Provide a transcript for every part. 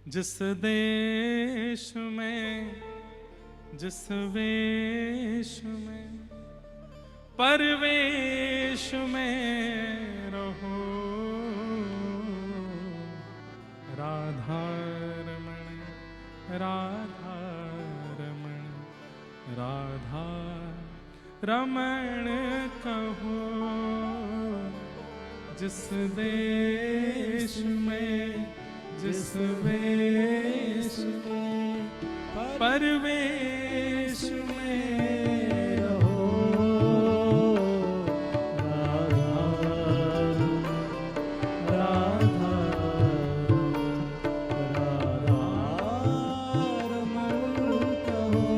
जिस देश में जिस वेश में परवेश में रहो, राधा रमण राधा रमण राधा रमण कहो। जिस देश में जिस वेश में परवेश में रहो, राधा राधा राधा रमण कहो।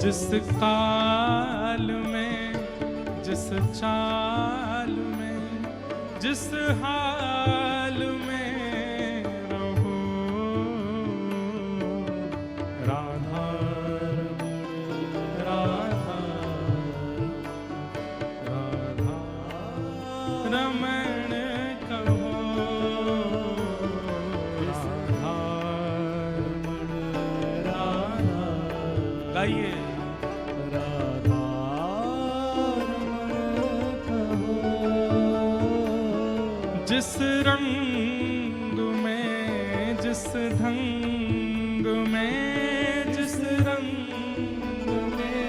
जिस काल में जिस चाल में जिस हाल में रहो, राधा राधा राधा रमण कहो, राधा राधा। गाइए जिस रंग में जिस ढंग में जिस रंग में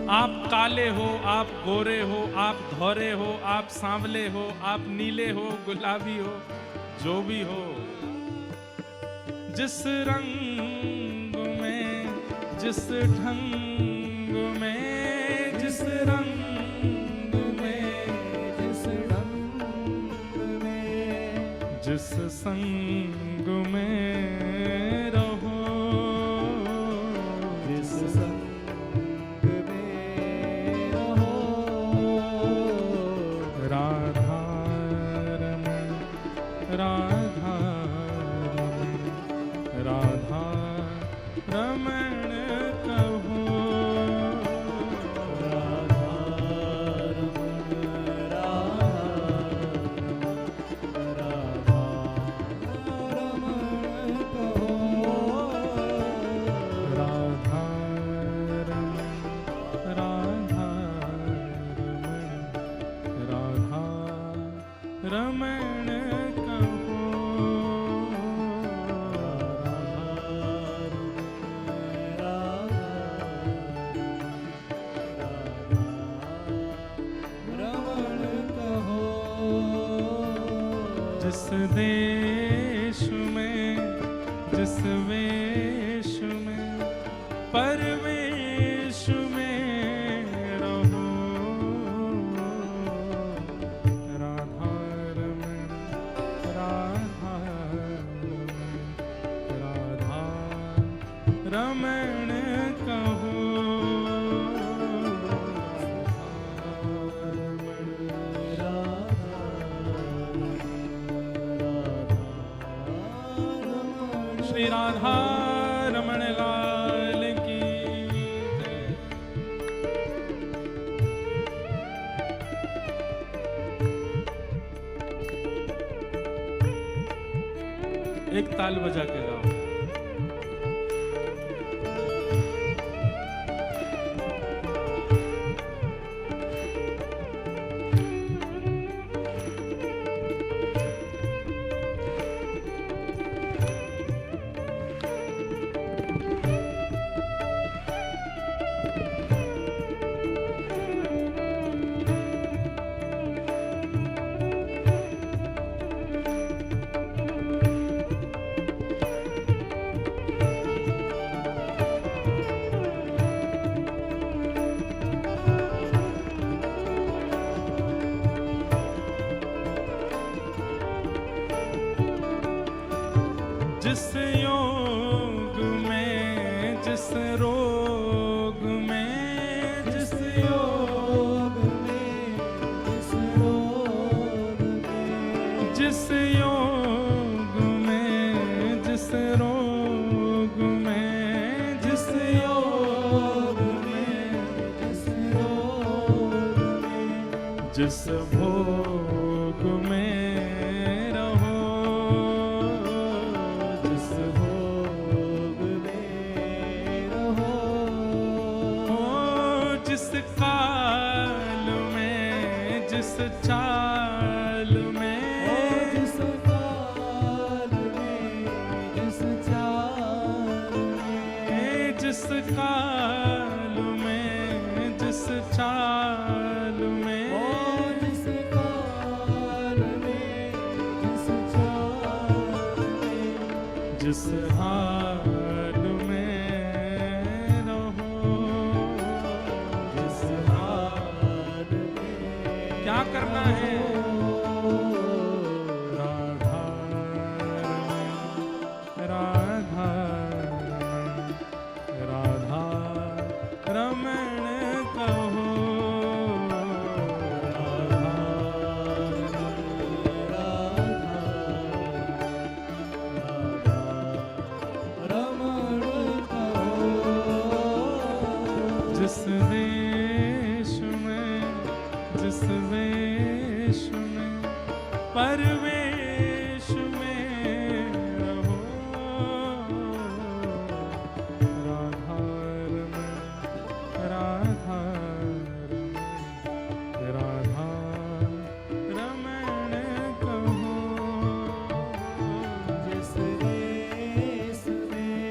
आप काले हो, आप गोरे हो, आप धौरे हो, आप सांवले हो, आप नीले हो, गुलाबी हो, जो भी हो, जिस रंग में जिस ढंग में जिस रंग जिस संग में रहो, जिस संग में रहो, राधा रमण राधा रमण राधा रमण कहो, राधा रमण रमण कहो, रमण कहो। जिस देश में जिस वेश में परवेश में रहो, राधा रमण राधा राधा रमण कहो, श्री राधा रमण लाल की जय। एक ताल बजा के गाओ। जिस योग में जिस रोग में जिस योग में जिस रोग में जिस योग में जिस रोग में जिस योग में जिस रोग में जिस भोग में चाल में, जिस काल में, जिस चाल में, जिस काल में, जिस चाल में, जिस काल में, जिस चाल में, जिस हाल में रहो, जिस हाल में क्या करना है? राधा राधा राधा रमण कहो, रमण कहो, जिस देश में, जिस वेश में, परवेश में रहो, राधा रमण, राधा रमण, राधा रमण कहो, जिस देश में,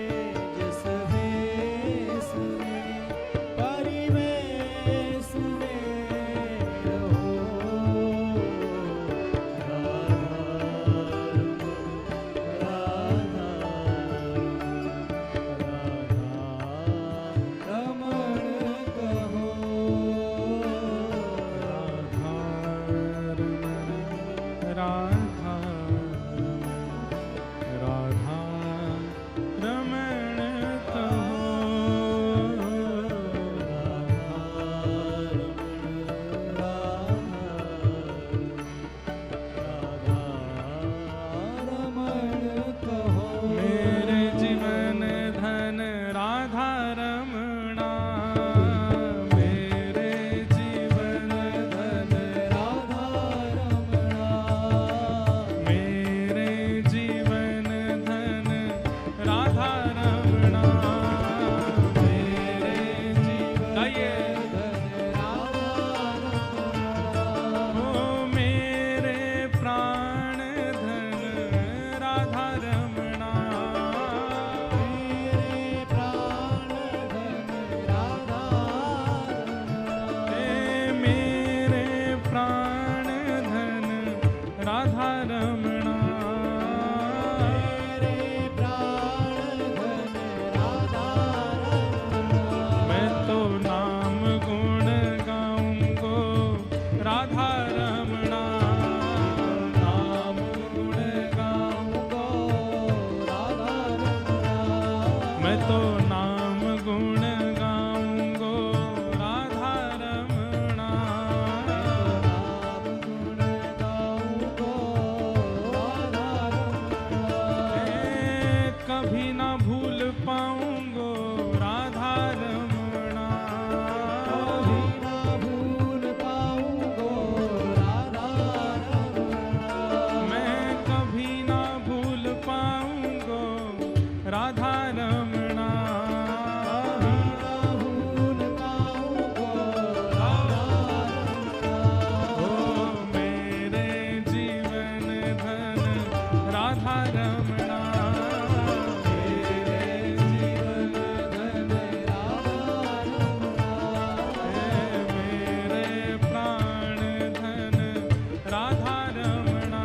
जिस देश में, परिवेश में रहो, रमण कहो, राधा रमण, राधा राधा रमण कहो, रमण कहो, मेरे जीवन धन राधा रमणा, मेरे जीवन धन, राधा रमणा, मेरे जीवन धन राधा रमणा, मेरे जीवन, गाइए, ओ मेरे प्राण धन राधा रमणा, मेरे प्राण धन राधा रमणा, मेरे प्राण धन राधा रमणा, मेरे प्राण धन राधा रमणा, मैं तो नाम गुण गाऊंगो राधा रमणा, नाम गुण गाऊंगो, राधा रमणा, मैं तो नाम गुण गाऊंगो राधा रमणा, नाम गुण गाऊंगो, राधा रमणा, कभी ना भूल पाऊंगो राधा रमणा, कभी ना भूल पाऊंगो राधा रमणा, मैं कभी ना भूल पाऊंगो राधा रमणा, भूल पाऊंगो राधा रमणा, ओ मेरे जीवन धन राधा रमणा, मेरे जीवन धन राधा रमणा, मेरे प्राण धन राधा रमणा,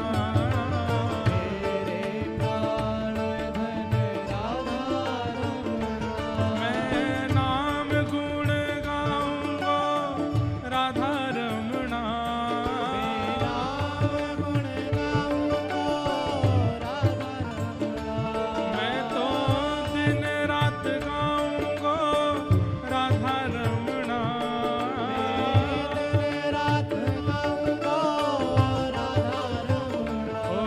मेरे प्राण धन राधा रमणा, मैं नाम गुण गाऊंगो राधा रमणा, मेरा गुण गाऊंगो राधा रमणा, मैं तो दिन रात गाऊंगो राधा रमणा, दिन रात गाऊंगो राधा रमणा, ओ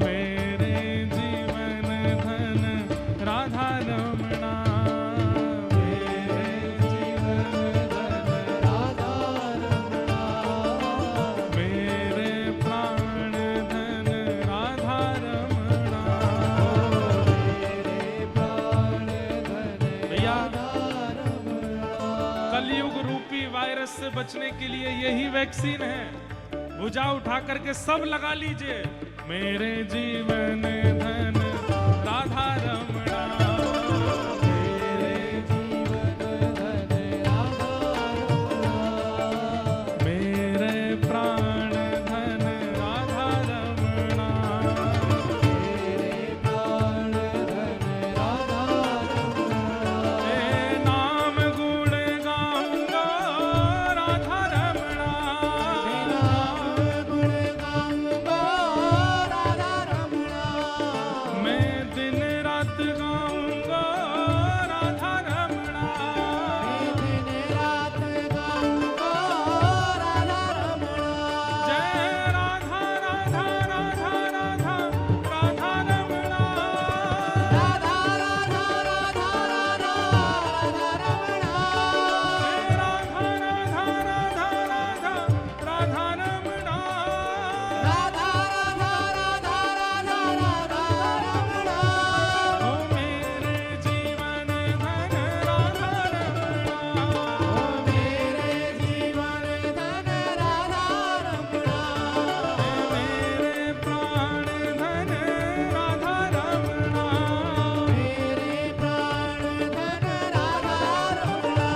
मेरे जीवन धन राधा रमणा, मेरे जीवन धन राधा रमणा, मेरे प्राण धन राधा रमणा, मेरे प्राण धन भैया, राधा रमणा, कलयुग रूपी वायरस से बचने के लिए यही वैक्सीन है। भुजा उठा करके सब लगा लीजिए। मेरे जीवन धन राधा रमणा, मेरे जीवन धन राधा रमणा, मेरे प्राण धन राधा रमणा, मेरे प्राण धन राधा रमणा, ए नाम गुण गाऊंगा राधा रमणा, नाम गुण गाऊंगा राधा रमणा, मैं दिन रात गाऊंगा राधा रमणा, दिन रात गाऊंगा राधा रमणा, जय राधा राधा राधा राधा राधा रमणा, राधा राधा राधा राधा राधा रमणा, जय राधा राधा राधा राधा राधा रमणा, राधा राधा राधा राधा राधा रमणा, ओ मेरे जीवन धन राधा रमणा, ओ मेरे जीवन धन राधा रमणा, मेरे प्राण धन राधा रमणा, मेरे प्राण धन राधा रमणा,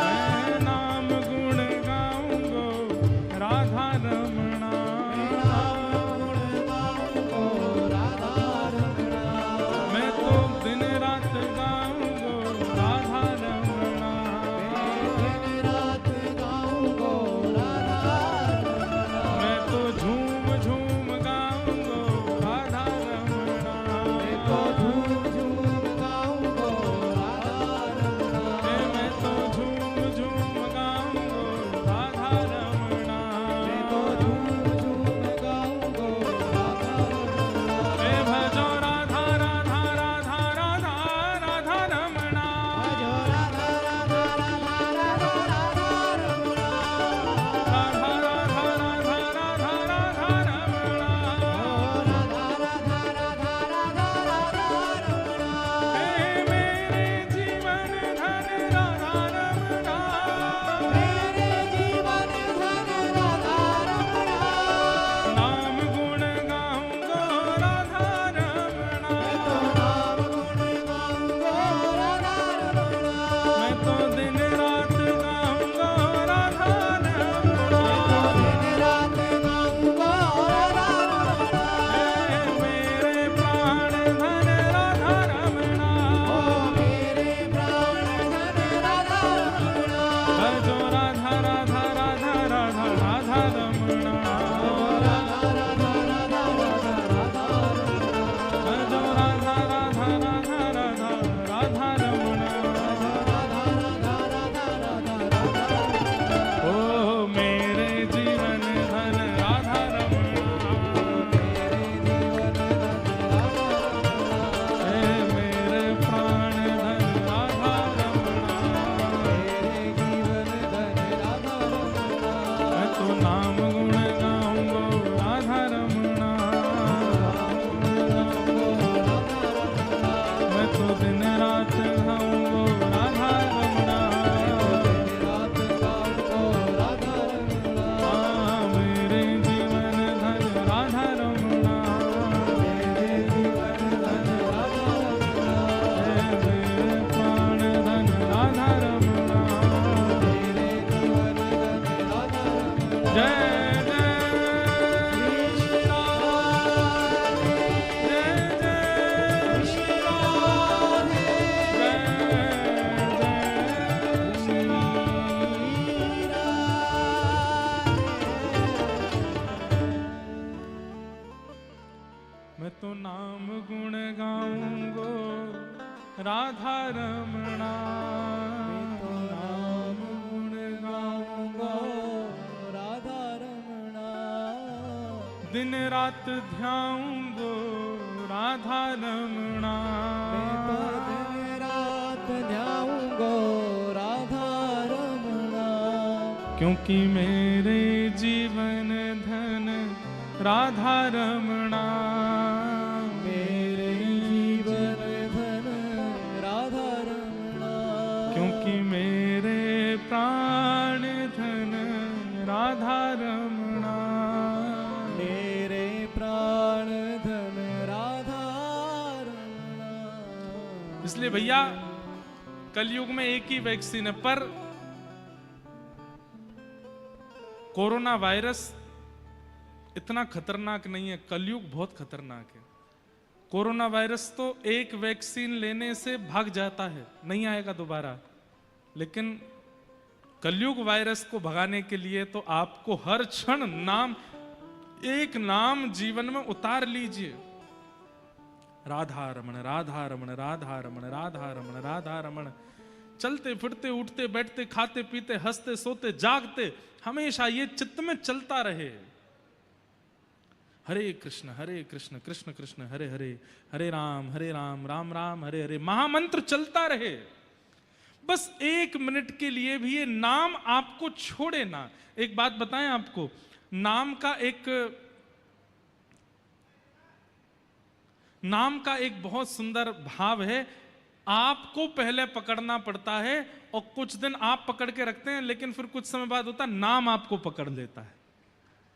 मैं नाम गुण गाऊंगो राधा रमणा, गुण गाऊंगो राधा रमणा, मैं तो दिन रात गाऊंगो राधा रमणा, दिन रात गाऊंगो राधा रमणा, मैं तो झूम झूम गाऊंगो राधा रमणा, तो झूम झूम गाऊंगो राधा रमणा, मैं तो झूम झूम गाऊंगो राधा रमणा, तो झूम झूम गाऊंगो राधा रमणा, हे भजो राधा राधा राधा राधा राधा रमणा, भजो राधा राधा राधा राधा राधा रमणा, राधा राधा राधा राधा राधा रमणा, राधा राधा राधा राधा राधा रमणा, हे मेरे जीवन धन राधा रमणा, मेरे जीवन धन राधा रमणा, नाम गुण गाऊंगो राधा रमणा, नाम गुण गाऊंगो राधा रमणा, मैं तो दिन रात गाऊंगो राधा रमणा, दिन रात गाऊंगो राधा रमणा, हे मेरे प्राण धन राधा रमणा, मेरे प्राण धन राधा रमणा, भजो राधा राधा राधा राधा राधा रमणा, राधा राधा राधा राधा राधा रमणा, भजो राधा राधा राधा राधा राधा रमणा, राधा राधा राधा राधा राधा रमणा, ओ मेरे जीवन धन राधा रमणा, मेरे जीवन धन राधा रमणा, हे मेरे प्राण धन राधा रमणा, मेरे जीवन धन राधा रमणा, मैं तो नाम गुण गाऊंगो राधा रमणा, मैं तो दिन रात गाऊंगो राधा रमणा, रात गाऊंगो राधा रमणा, मेरे जीवन धन राधा रमणा, मेरे जीवन धन राधा रमणा, मेरे प्राण धन राधा रमणा, मेरे जीवन धन राधा रमणा, जय जय श्री राम, जय जय श्री राम, जय जय श्री मैं तो नाम गुण गाऊंगो राधा रमणा, नाम गुण गाऊंगो राधा रमणा, दिन रात ध्याऊंगो राधा रमणा, दिन रात ध्याऊंगो राधा रमणा, क्योंकि मेरे जीवन धन राधा रमणा, मेरे जीवन धन राधा रमणा, क्योंकि मेरे प्राण धन राधा रमणा, इसलिए भैया कलयुग में एक ही वैक्सीन है, पर कोरोना वायरस इतना खतरनाक नहीं है, कलयुग बहुत खतरनाक है। कोरोना वायरस तो एक वैक्सीन लेने से भाग जाता है, नहीं आएगा दोबारा, लेकिन कलयुग वायरस को भगाने के लिए तो आपको हर क्षण एक नाम जीवन में उतार लीजिए। राधा रमण राधा रमण राधा रमण राधा रमण राधा रमण। चलते फिरते उठते बैठते खाते पीते हंसते सोते जागते हमेशा ये चित्त में चलता रहे, हरे कृष्ण कृष्ण कृष्ण हरे हरे, हरे राम राम राम हरे हरे, महामंत्र चलता रहे। बस 1 मिनट के लिए भी ये नाम आपको छोड़े ना। एक बात बताएं आपको, नाम का एक बहुत सुंदर भाव है। आपको पहले पकड़ना पड़ता है और कुछ दिन आप पकड़ के रखते हैं, लेकिन फिर कुछ समय बाद होता है नाम आपको पकड़ लेता है।